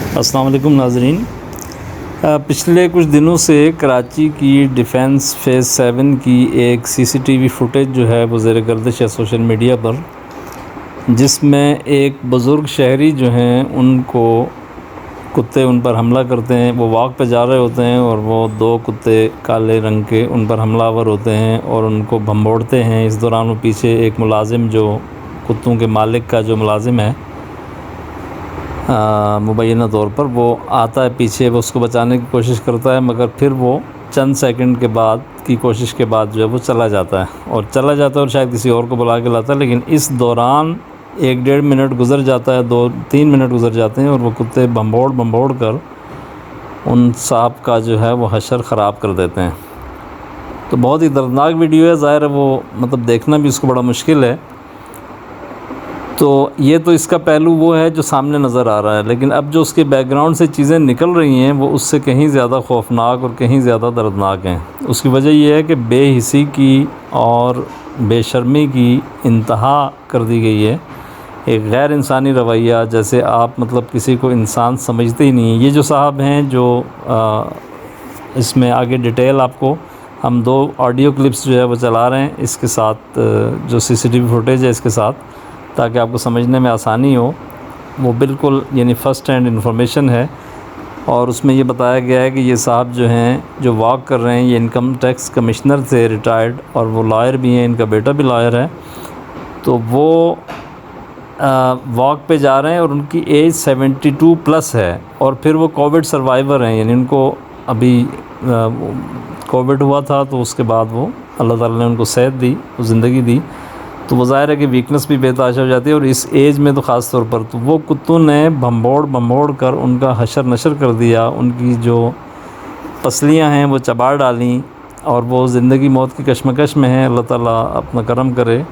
अस्सलाम वालेकुम नाज़रीन। पिछले कुछ दिनों से कराची की डिफेंस फ़ेज़ 7 की एक सीसीटीवी फुटेज जो है वो ज़ेर गर्दिश है सोशल मीडिया पर, जिसमें एक बुज़ुर्ग शहरी जो हैं उनको कुत्ते उन पर हमला करते हैं। वो वॉक पे जा रहे होते हैं और वो 2 कुत्ते काले रंग के उन पर हमलावर होते हैं और उनको भंबोड़ते हैं। इस दौरान वो पीछे एक मुलाजिम जो कुत्तों के मालिक का जो मुलाजिम है मुबैना तौर पर वो आता है पीछे, वो उसको बचाने की कोशिश करता है, मगर फिर वो चंद सेकंड के बाद की कोशिश के बाद जो है वो चला जाता है और शायद किसी और को बुला के लाता है। लेकिन इस दौरान 1-1.5 मिनट गुज़र जाता है, 2-3 मिनट गुज़र जाते हैं और वो कुत्ते भंबोड़ कर उन साहब का जो है वो हशर ख़राब कर देते हैं। तो बहुत ही दर्दनाक वीडियो है। ज़ाहिर है वो मतलब देखना भी उसको बड़ा मुश्किल है। तो ये तो इसका पहलू वो है जो सामने नज़र आ रहा है, लेकिन अब जो उसके बैकग्राउंड से चीज़ें निकल रही हैं वो उससे कहीं ज़्यादा ख़ौफनाक और कहीं ज़्यादा दर्दनाक हैं। उसकी वजह ये है कि बेहिसी की और बेशर्मी की इंतहा कर दी गई है। एक गैर इंसानी रवैया, जैसे आप मतलब किसी को इंसान समझते ही नहीं हैं। ये जो साहब हैं जो इसमें आगे डिटेल आपको हम 2 ऑडियो क्लिप्स जो है वो चला रहे हैं इसके साथ, जो सीसीटीवी फुटेज है इसके साथ, ताकि आपको समझने में आसानी हो। वो बिल्कुल यानी फ़र्स्ट हैंड इन्फॉर्मेशन है और उसमें ये बताया गया है कि ये साहब जो हैं जो वॉक कर रहे हैं ये इनकम टैक्स कमिश्नर थे रिटायर्ड, और वो लॉयर भी हैं, इनका बेटा भी लॉयर है। तो वो वॉक पे जा रहे हैं और उनकी एज 72 प्लस है और फिर वो कोविड सर्वाइवर हैं, यानी उनको अभी कोविड हुआ था तो उसके बाद वो अल्लाह ताला ने उनको सेहत दी, ज़िंदगी दी। तो वो ज़ाहिर है कि वीकनेस भी बेतहाशा हो जाती है और इस एज में तो ख़ास तौर पर। तो वो कुत्तों ने भंबोड़ कर उनका हशर नशर कर दिया, उनकी जो पसलियाँ हैं वो चबा डालीं और वो ज़िंदगी मौत की कशमकश में हैं। अल्लाह ताला अपना करम करे।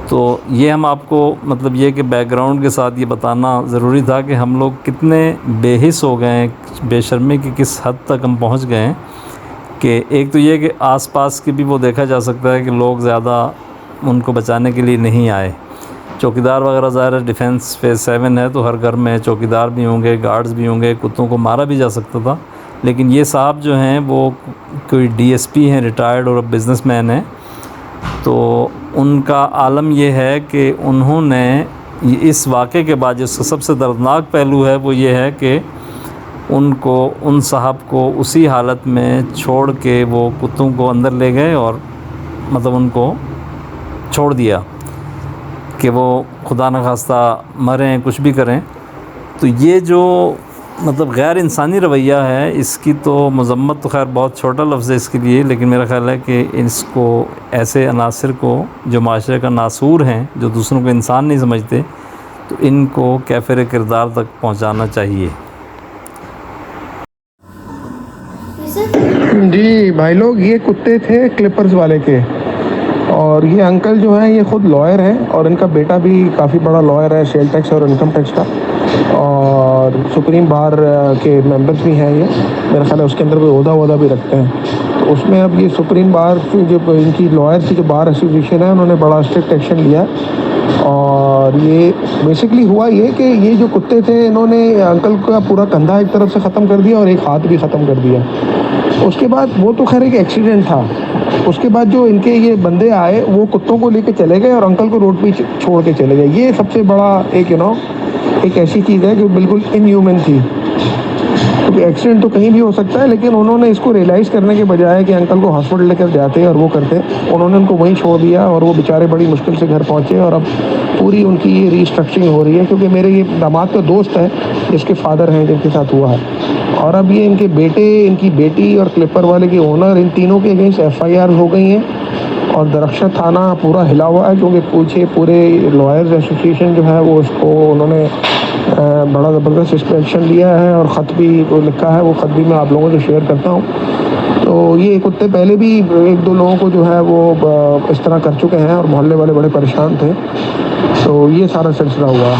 तो ये हम आपको मतलब ये कि बैकग्राउंड के साथ ये बताना ज़रूरी था कि हम लोग कितने बेहिस हो गए हैं, बेशर्मी की किस हद तक हम पहुँच गए हैं कि एक तो ये कि आस-पास की भी वो देखा जा सकता है कि लोग ज़्यादा उनको बचाने के लिए नहीं आए। चौकीदार वगैरह ज़ाहिर है डिफेंस फ़ेज़ 7 है तो हर घर में चौकीदार भी होंगे, गार्ड्स भी होंगे, कुत्तों को मारा भी जा सकता था। लेकिन ये साहब जो हैं वो कोई डीएसपी हैं रिटायर्ड और अब बिज़नेसमैन हैं। तो उनका आलम ये है कि उन्होंने इस वाक़े के बाद जिसका सबसे दर्दनाक पहलू है वो ये है कि उन साहब को उसी हालत में छोड़ के वो कुत्तों को अंदर ले गए और मतलब उनको छोड़ दिया कि वो खुदा न खास्ता मरें, कुछ भी करें। तो ये जो मतलब गैर इंसानी रवैया है इसकी तो मज़म्मत तो खैर बहुत छोटा लफ्ज़ है इसके लिए, लेकिन मेरा ख़्याल है कि इसको ऐसे अनासर को जो माशरे का नासूर हैं, जो दूसरों को इंसान नहीं समझते, तो इनको कैफ़िर किरदार तक पहुंचाना चाहिए। जी भाई लोग, ये कुत्ते थे क्लिपर्स वाले के और ये अंकल जो हैं ये ख़ुद लॉयर हैं और इनका बेटा भी काफ़ी बड़ा लॉयर है, सेल टैक्स और इनकम टैक्स का, और सुप्रीम बार के मेंबर्स भी हैं। ये मेरा ख्याल है उसके अंदर कोई ओहदा भी रखते हैं। तो उसमें अब ये सुप्रीम बार जो इनकी लॉयर की जो बार एसोसिएशन है उन्होंने बड़ा स्ट्रिक्ट एक्शन लिया। और ये बेसिकली हुआ ये कि ये जो कुत्ते थे इन्होंने अंकल का पूरा कंधा एक तरफ से ख़त्म कर दिया और एक हाथ भी ख़त्म कर दिया। उसके बाद वो तो खैर एक एक्सीडेंट था। उसके बाद जो इनके ये बंदे आए वो कुत्तों को लेके चले गए और अंकल को रोड पे छोड़ के चले गए। ये सबसे बड़ा एक एक ऐसी चीज़ है जो बिल्कुल इनह्यूमन थी, क्योंकि एक्सीडेंट तो कहीं भी हो सकता है, लेकिन उन्होंने इसको रियलाइज़ करने के बजाय कि अंकल को हॉस्पिटल लेकर जाते और वो करते, उन्होंने उनको वहीं छोड़ दिया और वो बेचारे बड़ी मुश्किल से घर पहुँचे। और अब पूरी उनकी ये रीस्ट्रक्चरिंग हो रही है, क्योंकि मेरे ये दामाद का दोस्त है जिसके फादर हैं जिनके साथ हुआ है, और अब ये इनके बेटे, इनकी बेटी और क्लिपर वाले के ओनर, इन तीनों के अगेंस्ट FIR हो गई हैं और दरख्शा थाना पूरा हिला हुआ है, क्योंकि पूरे लॉयर्स एसोसिएशन जो है वो उसको उन्होंने बड़ा ज़बरदस्त एक्शन लिया है और ख़त भी लिखा है। वो ख़त भी मैं आप लोगों से शेयर करता हूँ। तो ये कुत्ते पहले भी 1-2 लोगों को जो है वो इस तरह कर चुके हैं और मोहल्ले वाले बड़े परेशान थे। तो ये सारा सिलसिला हुआ।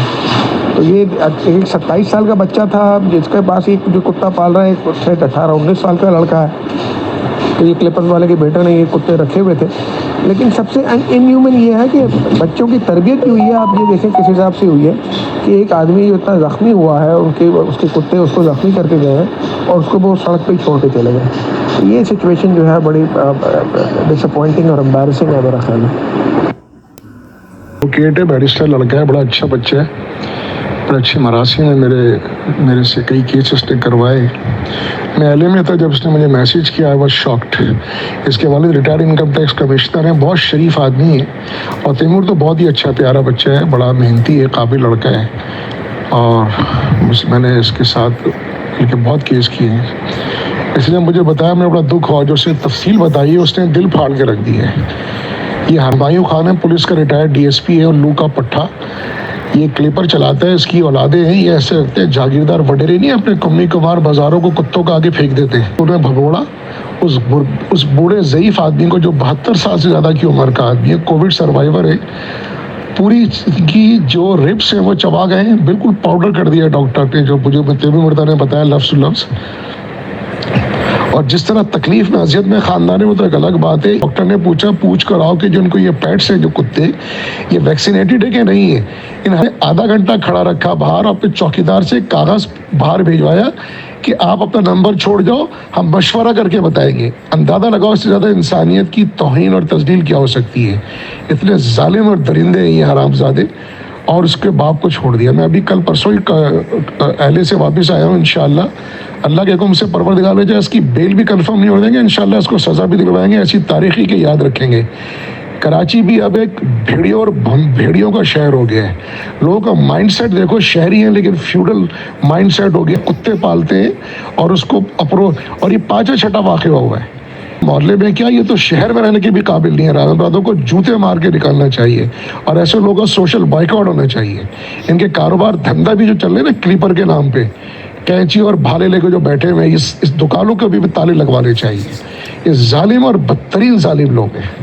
तो ये एक 27 साल का बच्चा था जिसके पास एक जो कुत्ता पाल रहा है, एक 18-19 साल का लड़का है। तो ये क्लिपर्स वाले के बेटे ने ये कुत्ते रखे हुए थे। लेकिन सबसे इनह्यूमन ये है कि बच्चों की तरबियत की हुई है, आप ये देखें किस हिसाब से हुई है कि एक आदमी जो इतना ज़ख्मी हुआ है, उसके कुत्ते उसको ज़ख्मी करके गए हैं और उसको वो सड़क पे ही छोड़ के चले गए। तो ये सिचुएशन जो है बड़ी डिसअपॉइंटिंग और एम्बैरसिंग है मेरा ख्याल है। एडवोकेट है, बैरिस्टर लड़का है, बड़ा अच्छा बच्चा है, बड़ा अच्छे मरासी में मेरे से कई केस उसने करवाए। मैं एलए में था जब उसने मुझे मैसेज किया, आई वॉज शॉक्ड। इसके वालिद रिटायर्ड इनकम टैक्स कमिश्नर हैं, बहुत शरीफ आदमी है, और तैमूर तो बहुत ही अच्छा प्यारा बच्चा है, बड़ा मेहनती है, काबिल लड़का है, और मैंने इसके साथ मिलकर बहुत केस किए हैं। इसलिए मुझे बताया, मैं बड़ा दुख हुआ, जो उसने तफसील बताई है उसने दिल फाड़ के रख दी है। ये हरमायूं खान है, पुलिस का रिटायर्ड डीएसपी है, और लू का पट्टा, ये क्लिपर चलाता है, इसकी औलादे हैं, ये ऐसे रखते हैं जागीरदार वडेरे नहीं, अपने कम्मी कुमार बाजारों को कुत्तों का आगे फेंक देते हैं। उन्हें भगोड़ा उस बूढ़े ज़ईफ़ आदमी को, जो 72 साल से ज़्यादा की उम्र का आदमी है, कोविड सर्वाइवर है, पूरी की जो रिब्स हैं वो चबा गए हैं, बिल्कुल पाउडर कर दिया डॉक्टर ने, जो मुझे तैमूर मुर्दा ने बताया लफ्ज़ लफ्ज़। और जिस तरह तकलीफ में अजियत में ख़ानदान है, वो तो एक अलग बात है। डॉक्टर ने पूछ कर आओ कि जो उनको ये पेट्स हैं, जो कुत्ते, ये वैक्सीनेटेड है कि नहीं है। इन्हें आधा घंटा खड़ा रखा बाहर, अपने चौकीदार से कागज़ बाहर भिजवाया कि आप अपना नंबर छोड़ जाओ, हम मशवरा करके बताएंगे। अंदाज़ा लगाओ इससे ज़्यादा इंसानियत की तौहीन और तज़लील क्या हो सकती है। इतने जालिम और दरिंदे हैं ये हरामज़ादे, और उसके बाप को छोड़ दिया। मैं अभी कल परसों ही एहले से वापस आया हूँ, इंशाअल्लाह अल्लाह के हुक्म से परवरदिगार ले जाए, इसकी बेल भी कंफर्म नहीं हो देंगे, इंशाअल्लाह इसको सज़ा भी दिलवाएंगे, ऐसी तारीखी के याद रखेंगे। कराची भी अब एक भेड़ियों और भेड़ियों का शहर हो गया है। लोगों का माइंडसेट देखो, शहरी हैं लेकिन फ्यूडल माइंडसेट हो गया। कुत्ते पालते हैं और उसको और ये 5वां छठा वाक़या हुआ है मोहल्ले में, क्या ये तो शहर में रहने के भी काबिल नहीं है। रामबादों को जूते मार के निकालना चाहिए, और ऐसे लोगों का सोशल बॉयकॉट होना चाहिए। इनके कारोबार धंधा भी जो चल रहे हैं ना क्लिपर के नाम पे, कैंची और भाले लेकर जो बैठे हुए हैं, इस दुकानों को भी ताले लगवाने चाहिए। ये जालिम और बदतरीन जालिम लोग हैं।